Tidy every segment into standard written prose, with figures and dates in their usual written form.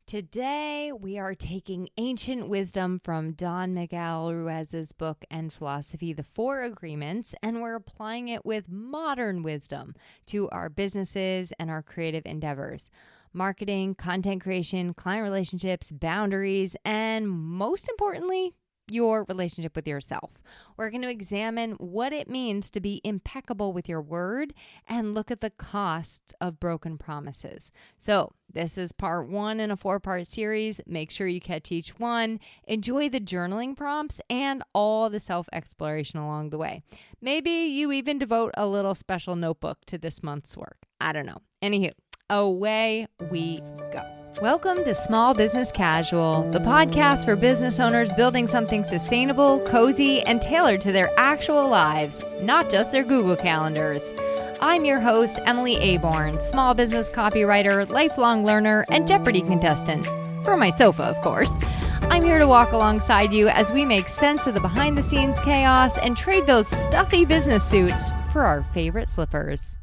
Today, we are taking ancient wisdom from Don Miguel Ruiz's book and philosophy, The Four Agreements, and we're applying it with modern wisdom to our businesses and our creative endeavors. Marketing, content creation, client relationships, boundaries, and most importantly, your relationship with yourself. We're going to examine what it means to be impeccable with your word and look at the costs of broken promises. So this is part 1 in a 4-part series. Make sure you catch each one. Enjoy the journaling prompts and all the self-exploration along the way. Maybe you even devote a little special notebook to this month's work. I don't know. Anywho, away we go. Welcome to Small Business Casual, the podcast for business owners building something sustainable, cozy, and tailored to their actual lives, not just their Google calendars. I'm your host, Emily Aborn, small business copywriter, lifelong learner, and Jeopardy contestant. From my sofa, of course. I'm here to walk alongside you as we make sense of the behind-the-scenes chaos and trade those stuffy business suits for our favorite slippers.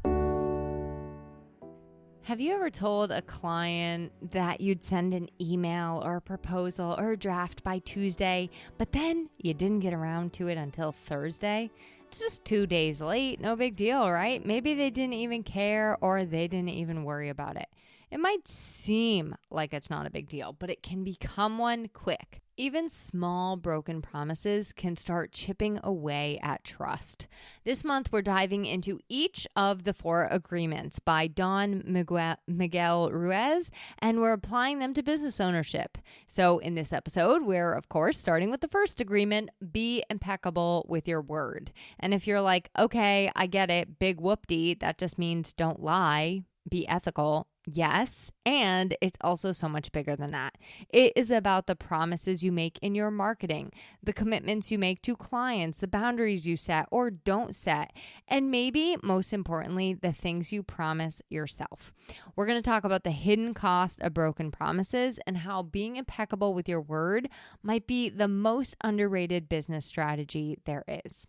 Have you ever told a client that you'd send an email or a proposal or a draft by Tuesday, but then you didn't get around to it until Thursday? It's just 2 days late, no big deal, right? Maybe they didn't even care or they didn't even worry about it. It might seem like it's not a big deal, but it can become one quick. Even small broken promises can start chipping away at trust. This month, we're diving into each of the 4 agreements by Don Miguel Ruiz, and we're applying them to business ownership. So in this episode, we're, of course, starting with the first agreement, be impeccable with your word. And if you're like, okay, I get it, big whoop-dee, that just means don't lie, be ethical. Yes, and it's also so much bigger than that. It is about the promises you make in your marketing, the commitments you make to clients, the boundaries you set or don't set, and maybe most importantly, the things you promise yourself. We're going to talk about the hidden cost of broken promises and how being impeccable with your word might be the most underrated business strategy there is.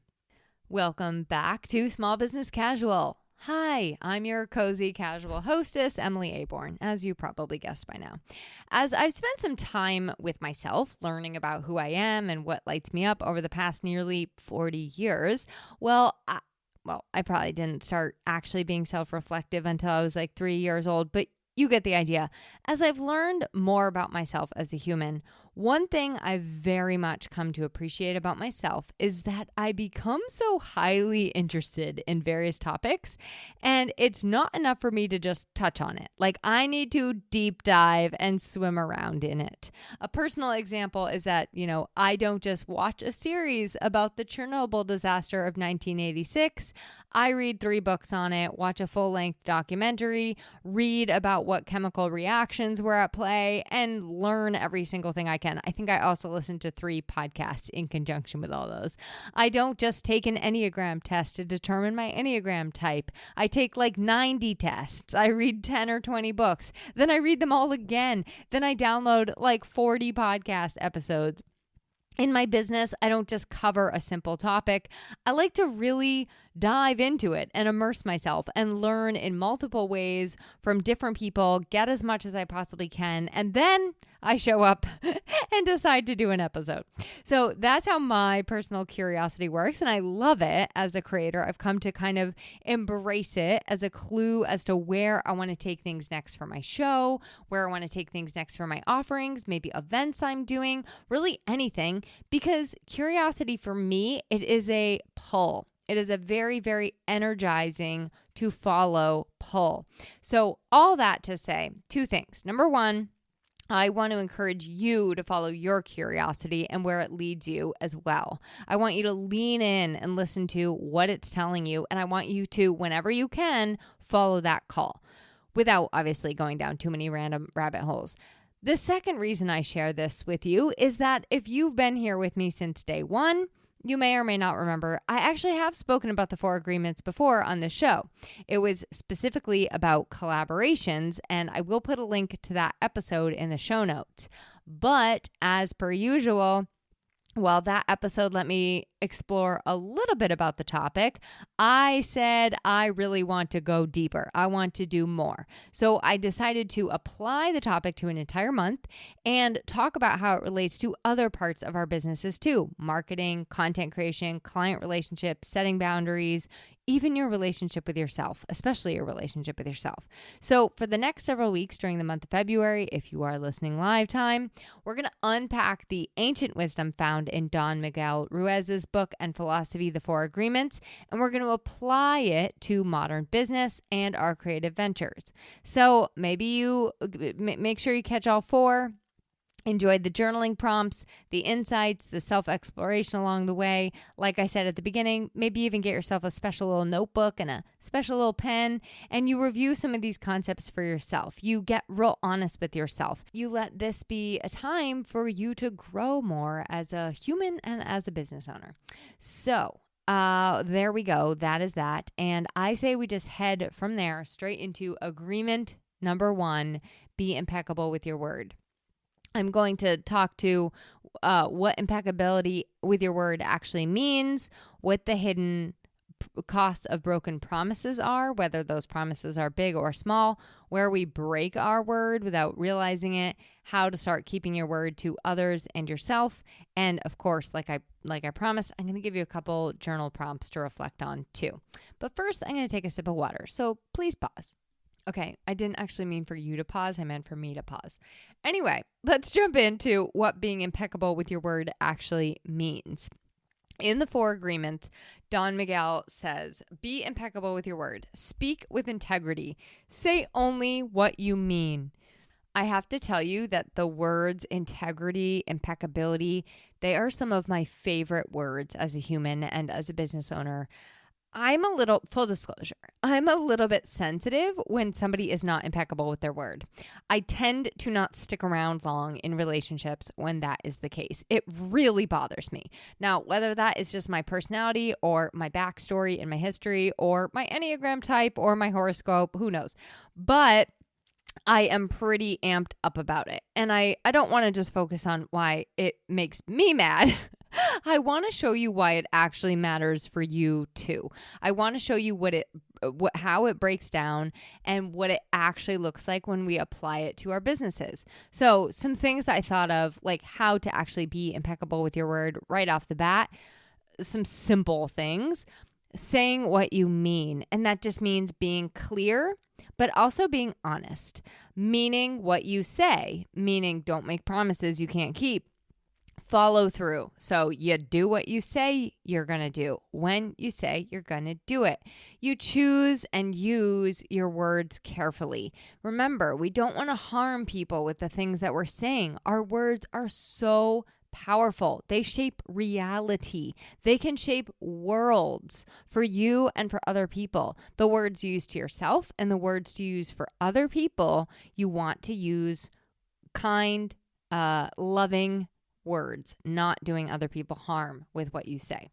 Welcome back to Small Business Casual. Hi, I'm your cozy casual hostess, Emily Aborn, as you probably guessed by now. As I've spent some time with myself learning about who I am and what lights me up over the past nearly 40 years, I probably didn't start actually being self-reflective until I was like 3 years old, but you get the idea. As I've learned more about myself as a human, one thing I've very much come to appreciate about myself is that I become so highly interested in various topics, and it's not enough for me to just touch on it. Like, I need to deep dive and swim around in it. A personal example is that, I don't just watch a series about the Chernobyl disaster of 1986. I read 3 books on it, watch a full-length documentary, read about what chemical reactions were at play, and learn every single thing I can. I think I also listened to 3 podcasts in conjunction with all those. I don't just take an Enneagram test to determine my Enneagram type. I take like 90 tests. I read 10 or 20 books. Then I read them all again. Then I download like 40 podcast episodes. In my business, I don't just cover a simple topic. I like to really dive into it and immerse myself and learn in multiple ways from different people, get as much as I possibly can, and then I show up and decide to do an episode. So that's how my personal curiosity works, and I love it as a creator. I've come to kind of embrace it as a clue as to where I want to take things next for my show, where I want to take things next for my offerings, maybe events I'm doing, really anything, because curiosity for me, it is a pull. It is a very, very energizing to follow pull. So all that to say 2 things. Number 1, I want to encourage you to follow your curiosity and where it leads you as well. I want you to lean in and listen to what it's telling you. And I want you to, whenever you can, follow that call without obviously going down too many random rabbit holes. The second reason I share this with you is that if you've been here with me since day 1, you may or may not remember, I actually have spoken about the 4 agreements before on the show. It was specifically about collaborations, and I will put a link to that episode in the show notes. But as per usual, while that episode let me explore a little bit about the topic, I said I really want to go deeper. I want to do more. So I decided to apply the topic to an entire month and talk about how it relates to other parts of our businesses too: marketing, content creation, client relationships, setting boundaries, even your relationship with yourself, especially your relationship with yourself. So for the next several weeks during the month of February, if you are listening live time, we're going to unpack the ancient wisdom found in Don Miguel Ruiz's book and philosophy, The Four Agreements, and we're going to apply it to modern business and our creative ventures. So maybe you make sure you catch all four. Enjoyed the journaling prompts, the insights, the self-exploration along the way. Like I said at the beginning, maybe even get yourself a special little notebook and a special little pen, and you review some of these concepts for yourself. You get real honest with yourself. You let this be a time for you to grow more as a human and as a business owner. So there we go. That is that. And I say we just head from there straight into agreement number 1, be impeccable with your word. I'm going to talk to what impeccability with your word actually means, what the hidden costs of broken promises are, whether those promises are big or small, where we break our word without realizing it, how to start keeping your word to others and yourself, and of course, like I promised, I'm going to give you a couple journal prompts to reflect on too. But first, I'm going to take a sip of water, so please pause. Okay, I didn't actually mean for you to pause. I meant for me to pause. Anyway, let's jump into what being impeccable with your word actually means. In the 4 agreements, Don Miguel says, be impeccable with your word. Speak with integrity. Say only what you mean. I have to tell you that the words integrity, impeccability, they are some of my favorite words as a human and as a business owner. Full disclosure, I'm a little bit sensitive when somebody is not impeccable with their word. I tend to not stick around long in relationships when that is the case. It really bothers me. Now, whether that is just my personality or my backstory and my history or my Enneagram type or my horoscope, who knows? But I am pretty amped up about it. And I don't want to just focus on why it makes me mad. I want to show you why it actually matters for you too. I want to show you how it breaks down and what it actually looks like when we apply it to our businesses. So some things that I thought of, like how to actually be impeccable with your word right off the bat, some simple things, saying what you mean. And that just means being clear, but also being honest, meaning what you say, meaning don't make promises you can't keep. Follow through. So you do what you say you're going to do when you say you're going to do it. You choose and use your words carefully. Remember, we don't want to harm people with the things that we're saying. Our words are so powerful. They shape reality. They can shape worlds for you and for other people. The words you use to yourself and the words you use for other people, you want to use kind, loving words, not doing other people harm with what you say.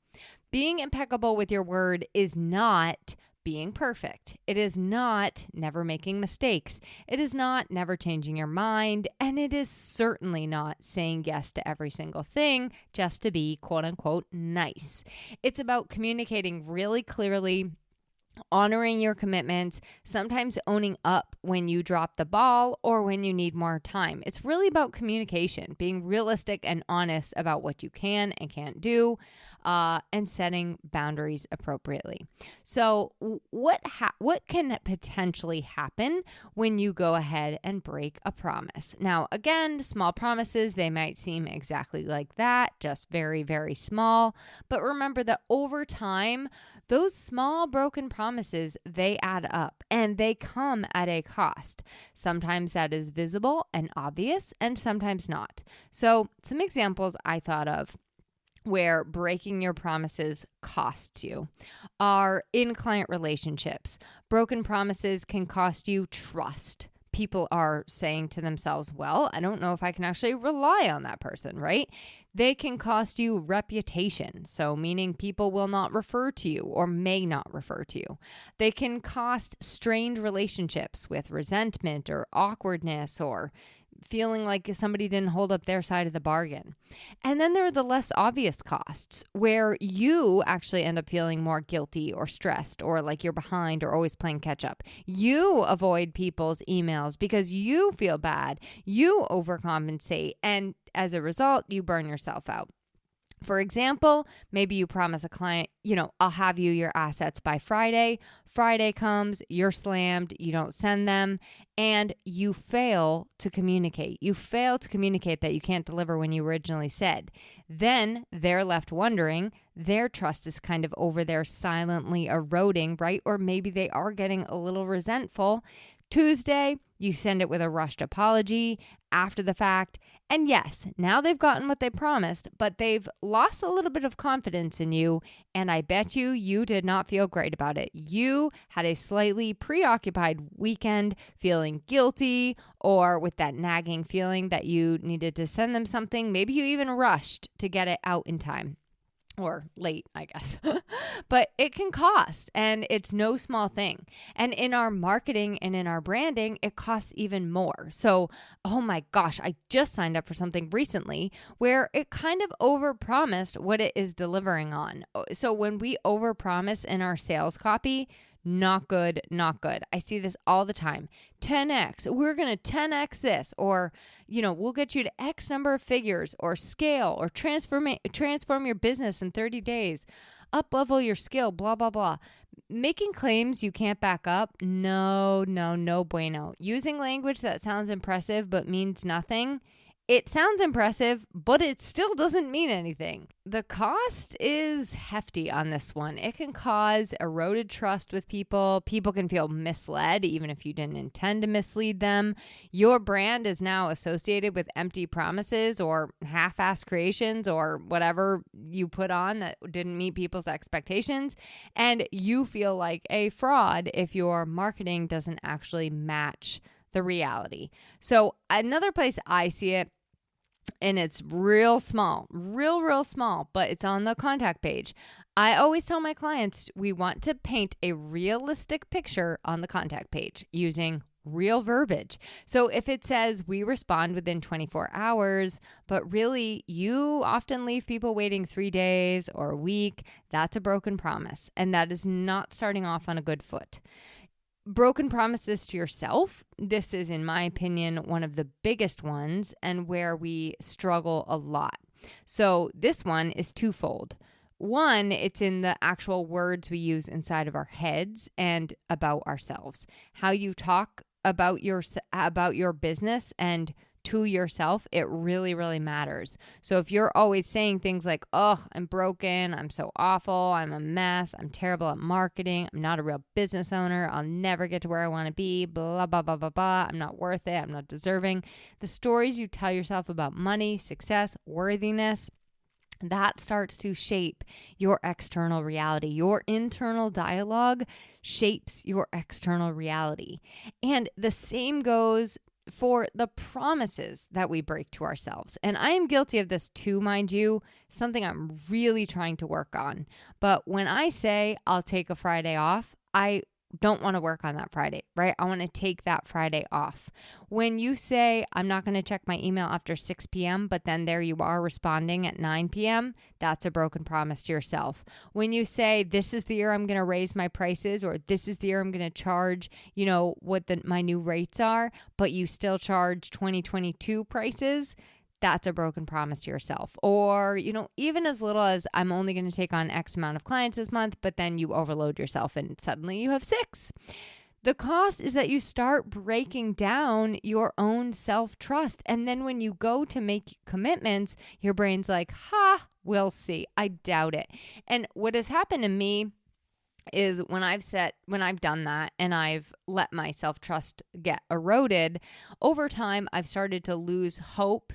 Being impeccable with your word is not being perfect. It is not never making mistakes. It is not never changing your mind. And it is certainly not saying yes to every single thing just to be quote unquote nice. It's about communicating really clearly, honoring your commitments, sometimes owning up when you drop the ball or when you need more time. It's really about communication, being realistic and honest about what you can and can't do, and setting boundaries appropriately. So what can potentially happen when you go ahead and break a promise? Now, again, small promises, they might seem exactly like that, just very, very small. But remember that over time, those small broken promises, they add up and they come at a cost. Sometimes that is visible and obvious and sometimes not. So some examples I thought of where breaking your promises costs you are in client relationships. Broken promises can cost you trust. People are saying to themselves, well, I don't know if I can actually rely on that person, right? They can cost you reputation. So meaning people will not refer to you or may not refer to you. They can cost strained relationships with resentment or awkwardness or feeling like somebody didn't hold up their side of the bargain. And then there are the less obvious costs where you actually end up feeling more guilty or stressed or like you're behind or always playing catch up. You avoid people's emails because you feel bad. You overcompensate. And as a result, you burn yourself out. For example, maybe you promise a client, I'll have you your assets by Friday. Friday comes, you're slammed, you don't send them, and you fail to communicate. You fail to communicate that you can't deliver when you originally said. Then they're left wondering, their trust is kind of over there silently eroding, right? Or maybe they are getting a little resentful. Tuesday, you send it with a rushed apology after the fact. And yes, now they've gotten what they promised, but they've lost a little bit of confidence in you. And I bet you did not feel great about it. You had a slightly preoccupied weekend, feeling guilty or with that nagging feeling that you needed to send them something. Maybe you even rushed to get it out in time. Or late, I guess. But it can cost, and it's no small thing. And in our marketing and in our branding, it costs even more. So, oh my gosh, I just signed up for something recently where it kind of overpromised what it is delivering on. So when we overpromise in our sales copy, not good, not good. I see this all the time. 10x, we're going to 10x this, or, we'll get you to X number of figures, or scale, or transform your business in 30 days, up level your skill, blah, blah, blah. Making claims you can't back up, no bueno. Using language that sounds impressive but means nothing. It sounds impressive, but it still doesn't mean anything. The cost is hefty on this one. It can cause eroded trust with people. People can feel misled, even if you didn't intend to mislead them. Your brand is now associated with empty promises or half-assed creations or whatever you put on that didn't meet people's expectations. And you feel like a fraud if your marketing doesn't actually match the reality. So another place I see it, and it's real small, real small, but it's on the contact page. I always tell my clients we want to paint a realistic picture on the contact page using real verbiage. So if it says we respond within 24 hours, but really you often leave people waiting 3 days or a week, that's a broken promise. And that is not starting off on a good foot. Broken promises to yourself. This is, in my opinion, one of the biggest ones and where we struggle a lot. So this one is twofold. One, it's in the actual words we use inside of our heads and about ourselves. How you talk about your business and to yourself, it really, really matters. So if you're always saying things like, oh, I'm broken, I'm so awful, I'm a mess, I'm terrible at marketing, I'm not a real business owner, I'll never get to where I want to be, blah, blah, blah, blah, blah, I'm not worth it, I'm not deserving. The stories you tell yourself about money, success, worthiness, that starts to shape your external reality. Your internal dialogue shapes your external reality. And the same goes for the promises that we break to ourselves. And I am guilty of this too, mind you, something I'm really trying to work on. But when I say I'll take a Friday off, I don't want to work on that Friday, right? I want to take that Friday off. When you say, I'm not going to check my email after 6 p.m., but then there you are responding at 9 p.m., that's a broken promise to yourself. When you say, this is the year I'm going to raise my prices, or this is the year I'm going to charge, what my new rates are, but you still charge 2022 prices, that's a broken promise to yourself. Or, even as little as I'm only going to take on X amount of clients this month, but then you overload yourself and suddenly you have 6. The cost is that you start breaking down your own self-trust. And then when you go to make commitments, your brain's like, we'll see. I doubt it. And what has happened to me is when I've done that and I've let my self-trust get eroded, over time, I've started to lose hope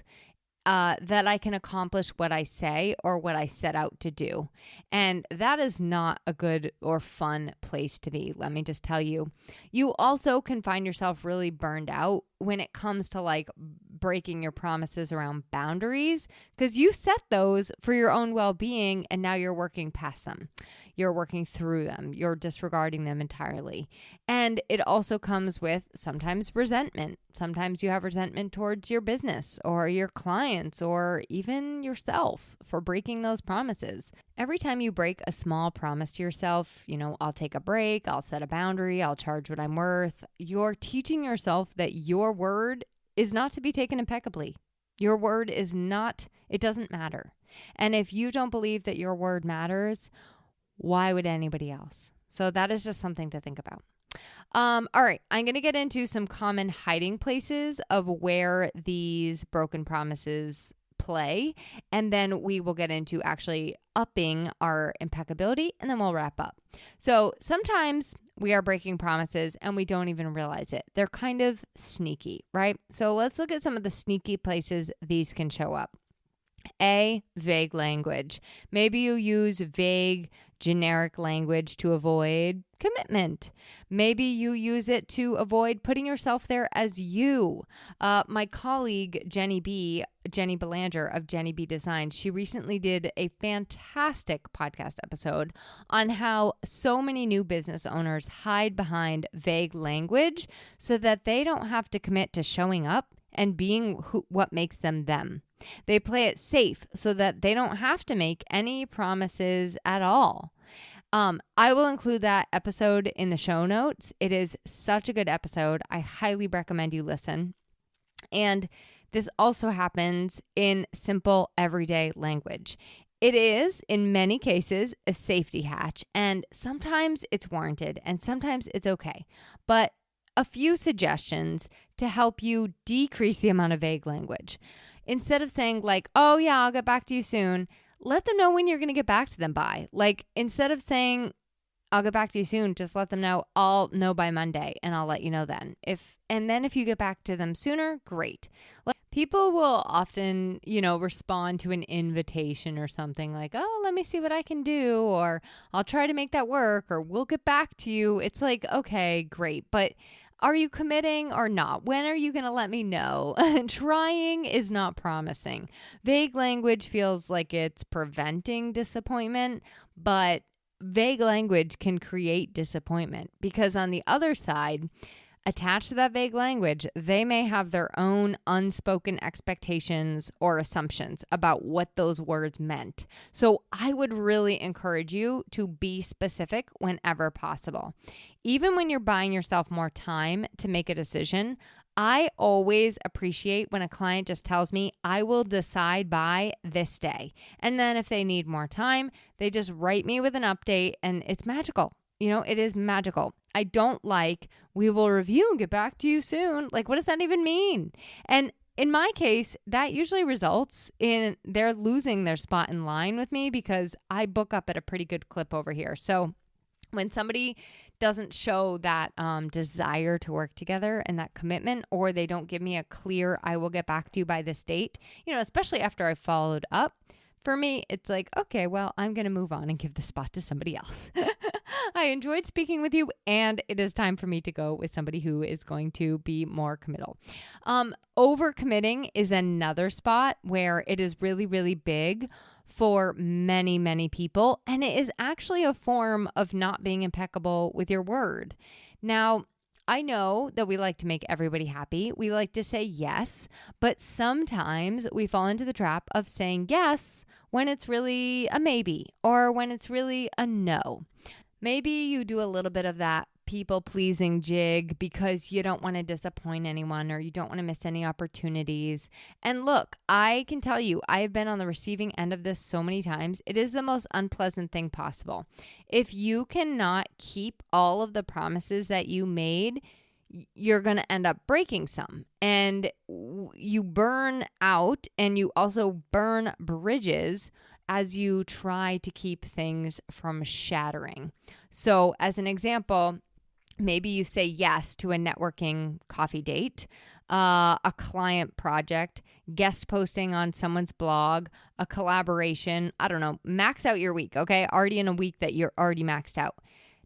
that I can accomplish what I say or what I set out to do. And that is not a good or fun place to be. Let me just tell you. You also can find yourself really burned out when it comes to like breaking your promises around boundaries, because you set those for your own well-being and now you're working past them. You're working through them. You're disregarding them entirely. And it also comes with sometimes resentment. Sometimes you have resentment towards your business or your clients or even yourself for breaking those promises. Every time you break a small promise to yourself, I'll take a break, I'll set a boundary, I'll charge what I'm worth, you're teaching yourself that your word is not to be taken impeccably. Your word is not, it doesn't matter. And if you don't believe that your word matters, why would anybody else? So that is just something to think about. All right, I'm going to get into some common hiding places of where these broken promises play, and then we will get into actually upping our impeccability, and then we'll wrap up. So sometimes we are breaking promises and we don't even realize it. They're kind of sneaky, right? So let's look at some of the sneaky places these can show up. A, vague language. Maybe you use vague, generic language to avoid commitment. Maybe you use it to avoid putting yourself there as you. My colleague, Jenny Belanger of Jenny B Design, she recently did a fantastic podcast episode on how so many new business owners hide behind vague language so that they don't have to commit to showing up and being what makes them them. They play it safe so that they don't have to make any promises at all. I will include that episode in the show notes. It is such a good episode. I highly recommend you listen. And this also happens in simple, everyday language. It is, in many cases, a safety hatch, and sometimes it's warranted, and sometimes it's okay. But a few suggestions to help you decrease the amount of vague language. Instead of saying like, oh yeah, I'll get back to you soon, let them know when you're going to get back to them by. Like, instead of saying, I'll get back to you soon, just let them know I'll know by Monday and I'll let you know then. If you get back to them sooner, great. People will often, respond to an invitation or something like, oh, let me see what I can do, or I'll try to make that work, or we'll get back to you. It's like, okay, great. But are you committing or not? When are you going to let me know? Trying is not promising. Vague language feels like it's preventing disappointment, but vague language can create disappointment because on the other side, attached to that vague language, they may have their own unspoken expectations or assumptions about what those words meant. So I would really encourage you to be specific whenever possible. Even when you're buying yourself more time to make a decision, I always appreciate when a client just tells me, I will decide by this day. And then if they need more time, they just write me with an update and it's magical. It is magical. I don't like, we will review and get back to you soon. Like, what does that even mean? And in my case, that usually results in they're losing their spot in line with me because I book up at a pretty good clip over here. So when somebody doesn't show that desire to work together and that commitment, or they don't give me a clear, I will get back to you by this date, especially after I followed up, for me, it's like, okay, well, I'm going to move on and give the spot to somebody else. I enjoyed speaking with you, and it is time for me to go with somebody who is going to be more committal. Overcommitting is another spot where it is really, really big for many, many people, and it is actually a form of not being impeccable with your word. Now, I know that we like to make everybody happy. We like to say yes, but sometimes we fall into the trap of saying yes when it's really a maybe or when it's really a no. Maybe you do a little bit of that people-pleasing jig because you don't want to disappoint anyone or you don't want to miss any opportunities. And look, I can tell you, I have been on the receiving end of this so many times. It is the most unpleasant thing possible. If you cannot keep all of the promises that you made, you're going to end up breaking some. And you burn out and you also burn bridges as you try to keep things from shattering. So as an example, maybe you say yes to a networking coffee date, a client project, guest posting on someone's blog, a collaboration, I don't know, max out your week, okay? Already in a week that you're already maxed out.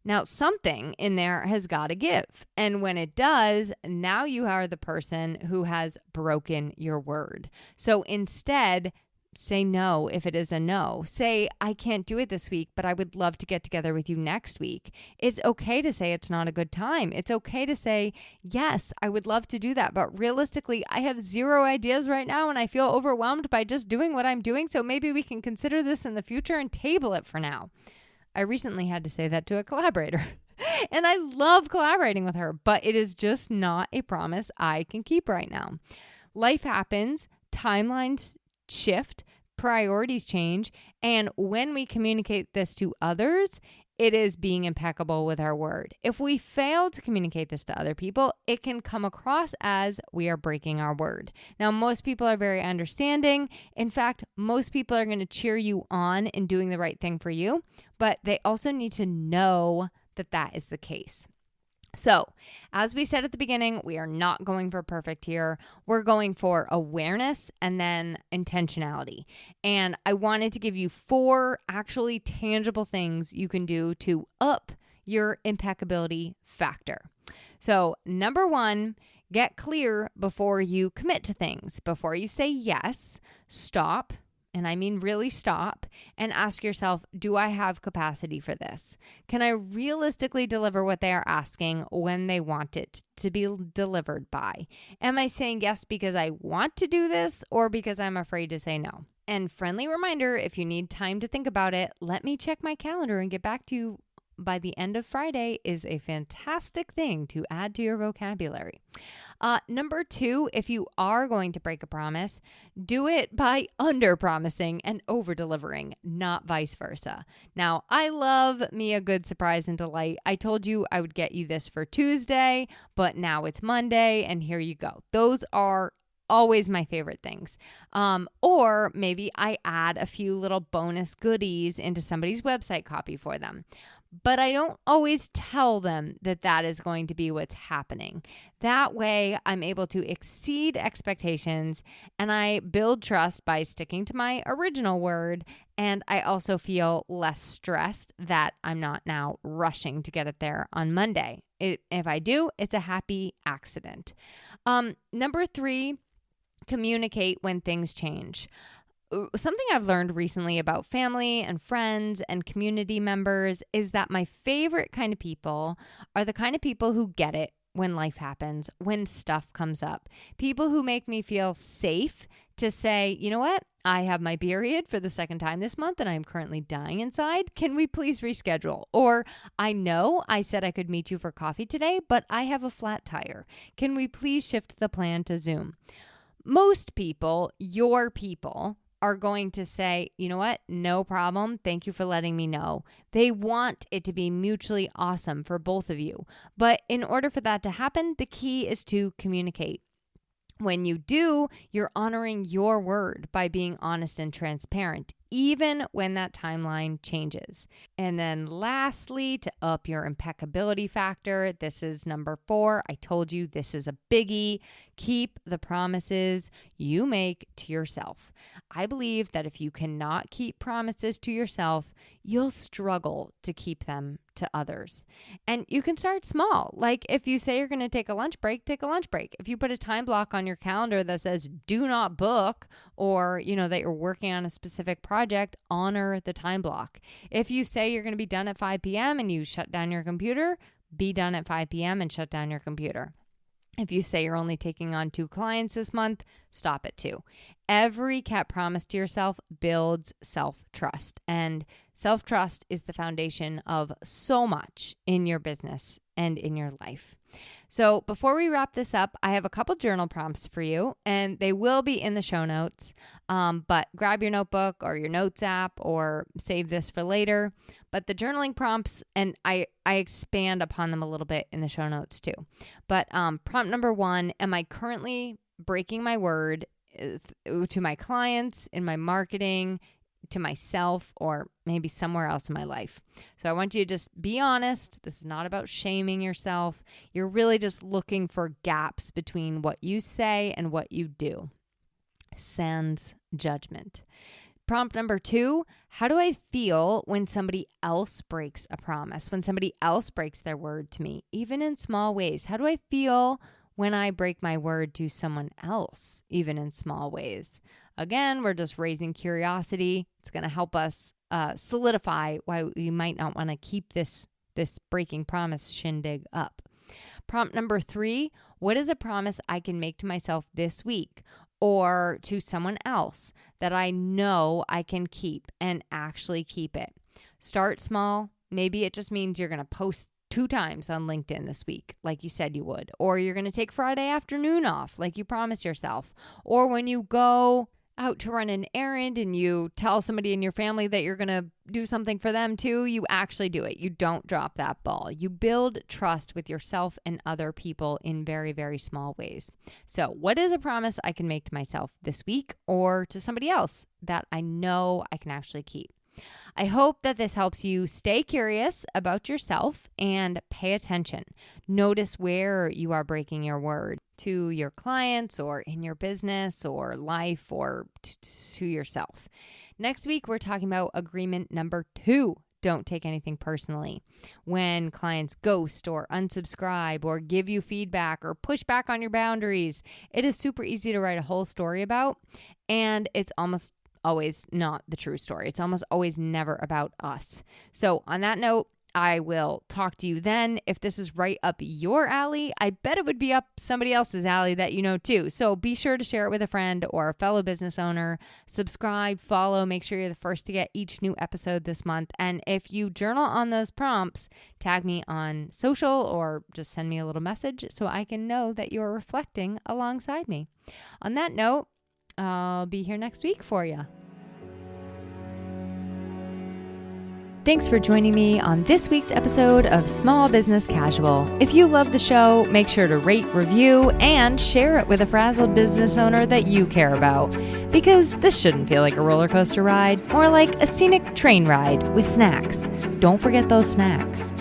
Now, something in there has got to give. And when it does, now you are the person who has broken your word. So instead, say no if it is a no. Say, I can't do it this week, but I would love to get together with you next week. It's okay to say it's not a good time. It's okay to say, yes, I would love to do that. But realistically, I have zero ideas right now and I feel overwhelmed by just doing what I'm doing. So maybe we can consider this in the future and table it for now. I recently had to say that to a collaborator. And I love collaborating with her, but it is just not a promise I can keep right now. Life happens, timelines shift, priorities change, and when we communicate this to others, it is being impeccable with our word. If we fail to communicate this to other people, it can come across as we are breaking our word. Now, most people are very understanding. In fact, most people are going to cheer you on in doing the right thing for you, but they also need to know that that is the case. So, as we said at the beginning, we are not going for perfect here. We're going for awareness and then intentionality. And I wanted to give you 4 actually tangible things you can do to up your impeccability factor. So, number 1, get clear before you commit to things. Before you say yes, stop. And I mean really stop and ask yourself, do I have capacity for this? Can I realistically deliver what they are asking when they want it to be delivered by? Am I saying yes because I want to do this or because I'm afraid to say no? And friendly reminder, if you need time to think about it, let me check my calendar and get back to you by the end of Friday is a fantastic thing to add to your vocabulary. Number 2, if you are going to break a promise, do it by under-promising and over-delivering, not vice versa. Now, I love me a good surprise and delight. I told you I would get you this for Tuesday, but now it's Monday, and here you go. Those are always my favorite things. Or maybe I add a few little bonus goodies into somebody's website copy for them. But I don't always tell them that that is going to be what's happening. That way, I'm able to exceed expectations and I build trust by sticking to my original word. And I also feel less stressed that I'm not now rushing to get it there on Monday. If I do, it's a happy accident. Number 3, communicate when things change. Something I've learned recently about family and friends and community members is that my favorite kind of people are the kind of people who get it when life happens, when stuff comes up. People who make me feel safe to say, you know what? I have my period for the second time this month and I'm currently dying inside. Can we please reschedule? Or I know I said I could meet you for coffee today, but I have a flat tire. Can we please shift the plan to Zoom? Most people, your people, are going to say, you know what? No problem. Thank you for letting me know. They want it to be mutually awesome for both of you. But in order for that to happen, the key is to communicate. When you do, you're honoring your word by being honest and transparent, even when that timeline changes. And then lastly, to up your impeccability factor, this is number 4. I told you this is a biggie. Keep the promises you make to yourself. I believe that if you cannot keep promises to yourself, you'll struggle to keep them to others. And you can start small. Like if you say you're going to take a lunch break, take a lunch break. If you put a time block on your calendar that says do not book, or that you're working on a specific project, honor the time block. If you say you're going to be done at 5 p.m. and you shut down your computer, be done at 5 p.m. and shut down your computer. If you say you're only taking on 2 clients this month, stop at 2. Every kept promise to yourself builds self-trust. And self-trust is the foundation of so much in your business and in your life. So before we wrap this up, I have a couple journal prompts for you, and they will be in the show notes. But grab your notebook or your notes app or save this for later. But the journaling prompts, and I expand upon them a little bit in the show notes too. But prompt number 1, am I currently breaking my word to my clients, in my marketing, to myself, or maybe somewhere else in my life? So I want you to just be honest. This is not about shaming yourself. You're really just looking for gaps between what you say and what you do. Sans judgment. Prompt number 2, how do I feel when somebody else breaks a promise, when somebody else breaks their word to me, even in small ways? How do I feel when I break my word to someone else, even in small ways? Again, we're just raising curiosity. It's going to help us solidify why we might not want to keep this breaking promise shindig up. Prompt number 3, what is a promise I can make to myself this week or to someone else that I know I can keep and actually keep it? Start small. Maybe it just means you're going to post 2 times on LinkedIn this week, like you said you would, or you're going to take Friday afternoon off, like you promised yourself, or when you go out to run an errand and you tell somebody in your family that you're going to do something for them too, you actually do it. You don't drop that ball. You build trust with yourself and other people in very, very small ways. So what is a promise I can make to myself this week or to somebody else that I know I can actually keep? I hope that this helps you stay curious about yourself and pay attention. Notice where you are breaking your word to your clients or in your business or life or to yourself. Next week, we're talking about agreement number 2. Don't take anything personally. When clients ghost or unsubscribe or give you feedback or push back on your boundaries, it is super easy to write a whole story about, and it's almost always not the true story. It's almost always never about us. So on that note, I will talk to you then. If this is right up your alley, I bet it would be up somebody else's alley that you know too. So be sure to share it with a friend or a fellow business owner. Subscribe, follow, make sure you're the first to get each new episode this month. And if you journal on those prompts, tag me on social or just send me a little message so I can know that you're reflecting alongside me. On that note, I'll be here next week for you. Thanks for joining me on this week's episode of Small Business Casual. If you love the show, make sure to rate, review, and share it with a frazzled business owner that you care about. Because this shouldn't feel like a roller coaster ride, more like a scenic train ride with snacks. Don't forget those snacks.